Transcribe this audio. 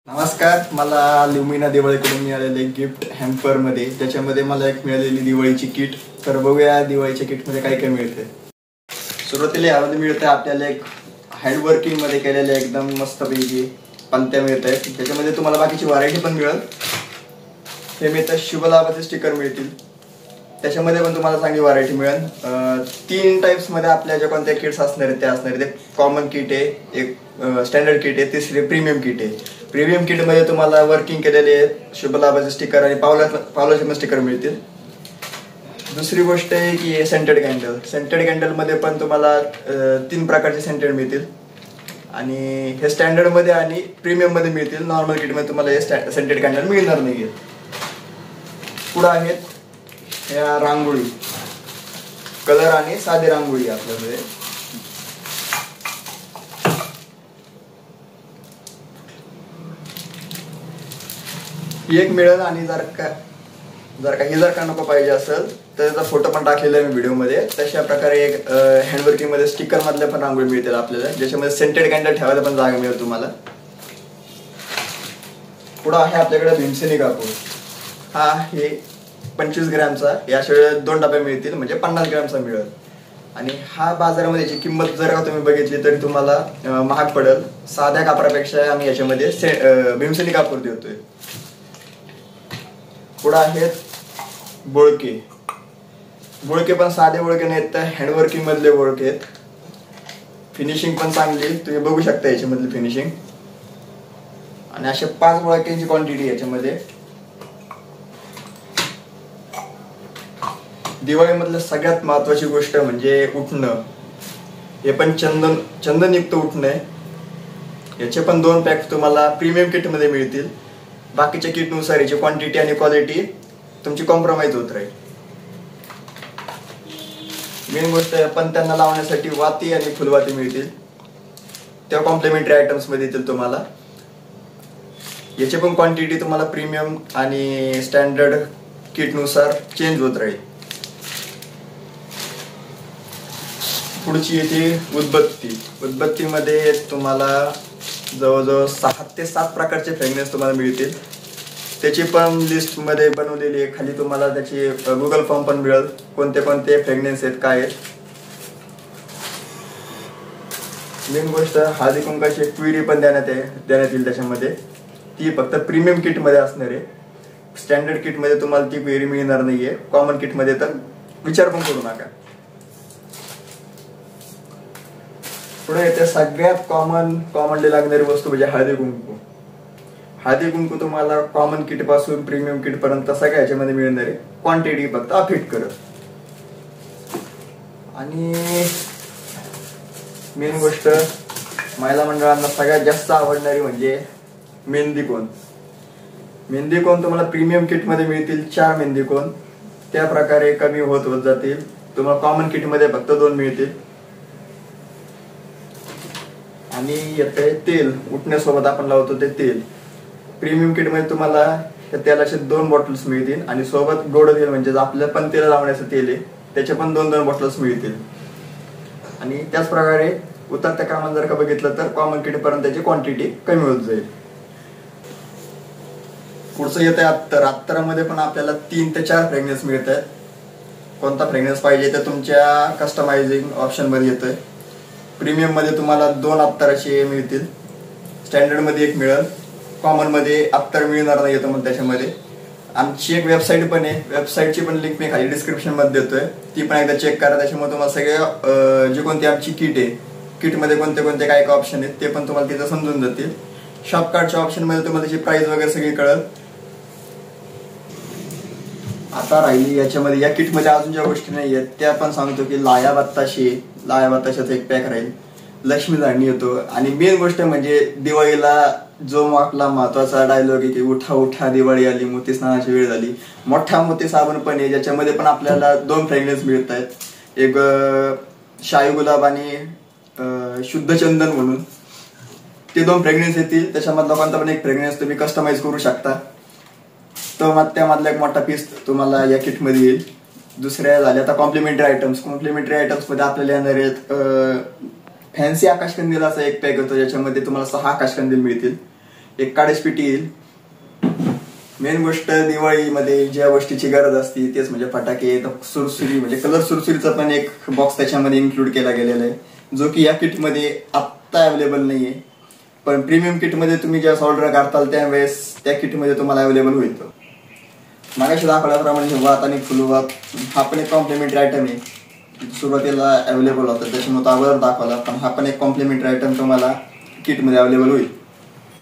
नमस्कार. मला ल्युमिना दिवाळीकडून मिळालेले गिफ्ट हॅम्पर मध्ये, त्याच्यामध्ये मला एक मिळालेली दिवाळीची किट. तर बघूया दिवाळीच्या किट मध्ये काय काय मिळते. सुरुवातीला यामध्ये मिळते आपल्याला एक हँडवर्किंग मध्ये केलेले एकदम मस्त पैकी पंत्या मिळत आहेत. त्याच्यामध्ये तुम्हाला बाकीची व्हरायटी पण मिळेल. हे मिळतं शुभ लाभाचे स्टिकर मिळतील. त्याच्यामध्ये पण तुम्हाला चांगली व्हरायटी मिळेल. 3 टाइप्स मध्ये आपल्या ज्या कोणत्या किट्स असणार आहेत त्या असणार आहेत. एक कॉमन किट आहे, एक स्टँडर्ड किट आहे, तिसरी प्रीमियम किट आहे. प्रीमियम किट मध्ये तुम्हाला वर्किंग केलेले शुभ लाभाचे स्टिकर आणि पावलाचे स्टिकर मिळतील. दुसरी गोष्ट आहे की सेंटेड कॅन्डल. सेंटेड कॅन्डल मध्ये पण तुम्हाला 3 प्रकारचे सेंटेड मिळतील आणि हे स्टँडर्ड मध्ये आणि प्रीमियम मध्ये मिळतील. नॉर्मल किट मध्ये तुम्हाला हे सेंटेड कॅन्डल मिळणार नाही. पुढे आहेत या रांगोळी, कलर आणि साधी रांगोळी आपल्याकडे. एक मिळेल आणि जर का नको पाहिजे असेल तर त्याचा फोटो पण टाकलेला आहे मी व्हिडिओ मध्ये. तशा प्रकारे एक हँडवर्किंग मध्ये स्टिकर मधल्या पण रांगोळी मिळतील आपल्याला, ज्याच्यामध्ये सेंटेड कॅन्डल ठेवायला पण जागा मिळेल तुम्हाला. पुढे आहे आपल्याकडे भीमसेनी कापूर. हा हे 25 ग्रॅमचा, याशिवाय 2 डबे मिळतील म्हणजे 50 ग्रॅमचा मिळेल. आणि हा बाजारामध्ये याची किंमत जर का तुम्ही बघितली तरी तुम्हाला महाग पडेल. साध्या कापरापेक्षा आम्ही याच्यामध्ये भीमसेनी कापूर देतोय. पुढे आहेत बोळके. बोळके पण साधे बोळके नाहीत तर हँडवर्किंग मधले बोळके आहेत. फिनिशिंग पण चांगली, तुम्ही बघू शकता याच्यामधली फिनिशिंग. आणि अशा 5 बोळक्यांची क्वांटिटी याच्यामध्ये. दिवाळीमधलं सगळ्यात महत्वाची गोष्ट म्हणजे उठणं. हे पण चंदनयुक्त उठणं आहे. याचे पण 2 पॅक तुम्हाला प्रीमियम किट मध्ये मिळतील. बाकीच्या किट नुसार याची क्वांटिटी आणि क्वालिटी तुमची कॉम्प्रोमाइज होत राहील. मेन गोष्ट पण त्यांना लावण्यासाठी वाती आणि फुलवाती मिळतील. त्या कॉम्प्लिमेंटरी आयटम्स मध्ये येतील तुम्हाला. याची पण क्वांटिटी तुम्हाला प्रीमियम आणि स्टँडर्ड किट नुसार चेंज होत राहील. पुढची येते उदबत्ती. उदबत्तीमध्ये तुम्हाला जवळजवळ 6 ते 7 प्रकारचे फ्रेग्रन्स तुम्हाला मिळतील. त्याची पण लिस्ट मध्ये बनवलेली आहे. खाली तुम्हाला त्याची गुगल फॉर्म पण मिळेल, कोणते कोणते फ्रेग्रन्स आहेत काय आहेत. मेन गोष्ट हळदी कुंकाची क्विरी पण देण्यात येईल त्याच्यामध्ये. ती फक्त प्रीमियम किट मध्ये असणार आहे. स्टँडर्ड किट मध्ये तुम्हाला ती क्वेरी मिळणार नाहीये. कॉमन किट मध्ये तर विचार पण करू नका. पुढे येते सगळ्यात कॉमनली लागणारी वस्तू म्हणजे हळदी कुंकू. हळदी कुंकू तुम्हाला कॉमन किट पासून प्रीमियम किट पर्यंत सगळ्या याच्यामध्ये मिळणार आहे. क्वांटिटी फक्त अफिट करत. आणि मेन गोष्ट महिला मंडळांना सगळ्यात जास्त आवडणारी म्हणजे मेहंदी कोन. मेहंदी कोन तुम्हाला प्रीमियम किट मध्ये मिळतील 4 मेहंदी कोन. त्या प्रकारे कमी होत जातील. तुम्हाला कॉमन किट मध्ये फक्त 2 मिळतील. आणि येते तेल. उठण्यासोबत आपण लावतो ते तेल. प्रीमियम किट मध्ये तुम्हाला तेलाचे 2 बॉटल्स मिळतील आणि सोबत गोड तेल म्हणजे आपल्या पण तेल लावण्याचं तेल आहे त्याचे पण 2 बॉटल्स मिळतील. आणि त्याच प्रकारे उतरत्या क्रमाने जर का बघितलं तर कॉमन किट पर्यंत त्याची क्वांटिटी कमी होत जाईल. पुढचं येत आहे अत्तर. अत्तरामध्ये पण आपल्याला 3 ते 4 फ्रेग्रन्स मिळत आहेत. कोणता फ्रेग्रन्स पाहिजे ते तुमच्या कस्टमायझिंग ऑप्शन मध्ये येतोय. प्रीमियम मध्ये तुम्हाला 2 अत्तराचे मिळतील. स्टँडर्ड मध्ये 1 मिळेल. कॉमन मध्ये अत्तर मिळणार नाही येतं. मग त्याच्यामध्ये आमची एक वेबसाईट पण आहे. वेबसाईटची पण लिंक मी खाली डिस्क्रिप्शन मध्ये देतोय. ती पण एकदा चेक करा. त्याच्यामुळे तुम्हाला सगळे जे कोणती आमची किट आहे, किट मध्ये कोणते कोणते काय काय ऑप्शन आहेत ते पण तुम्हाला तिथं समजून जातील. शॉप कार्डच्या ऑप्शन मध्ये तुम्हाला त्याची प्राइस वगैरे सगळी कळेल. आता राहिली याच्यामध्ये या किट मध्ये अजून ज्या गोष्टी नाही आहेत त्या पण सांगतो की लाया बत्ताशाचा 1 पॅक राहील. लक्ष्मी झाडणी येतो. आणि मेन गोष्ट म्हणजे दिवाळीला जो आपला महत्वाचा डायलॉग आहे की उठा उठा दिवाळी आली, मोती स्नानाची वेळ झाली. मोठा मोती साबण पण आहे ज्याच्यामध्ये पण आपल्याला 2 फ्रेग्रन्स मिळत आहेत. एक शाही गुलाब आणि शुद्ध चंदन म्हणून ते 2 फ्रेग्रन्स येतील. त्याच्यामधला कोणता पण एक फ्रेग्रन्स तुम्ही कस्टमाइज करू शकता. तर त्यामधला एक मोठा पीस तुम्हाला या किट मध्ये येईल. दुसऱ्या झाल्या आता कॉम्प्लिमेंटरी आयटम्स मध्ये आपल्याला येणार आहेत फॅन्सी आकाशकंदील असा एक पॅक होतो ज्याच्यामध्ये तुम्हाला 6 आकाशकंदील मिळतील. एक काडेज पेटी येईल. मेन गोष्ट दिवाळीमध्ये ज्या गोष्टीची गरज असते तेच म्हणजे फटाके, सुरसुरी म्हणजे कलर सुरसुरीचा पण एक बॉक्स त्याच्यामध्ये इन्क्लूड केला गेलेला आहे, जो की या किटमध्ये आत्ता अवेलेबल नाहीये. पण प्रीमियम किटमध्ये तुम्ही ज्यावेळेस ऑर्डर करताल त्यावेळेस त्या किटमध्ये तुम्हाला अवेलेबल होईल. मागाशी दाखवल्याप्रमाणे वात आणि फुलवात हा पण एक कॉम्प्लिमेंटरी आयटम आहे. सुरुवातीला अवेलेबल होता त्याच्यामुळे अगोदर दाखवला, पण हा पण एक कॉम्प्लिमेंटरी आयटम तुम्हाला किटमध्ये अवेलेबल होईल.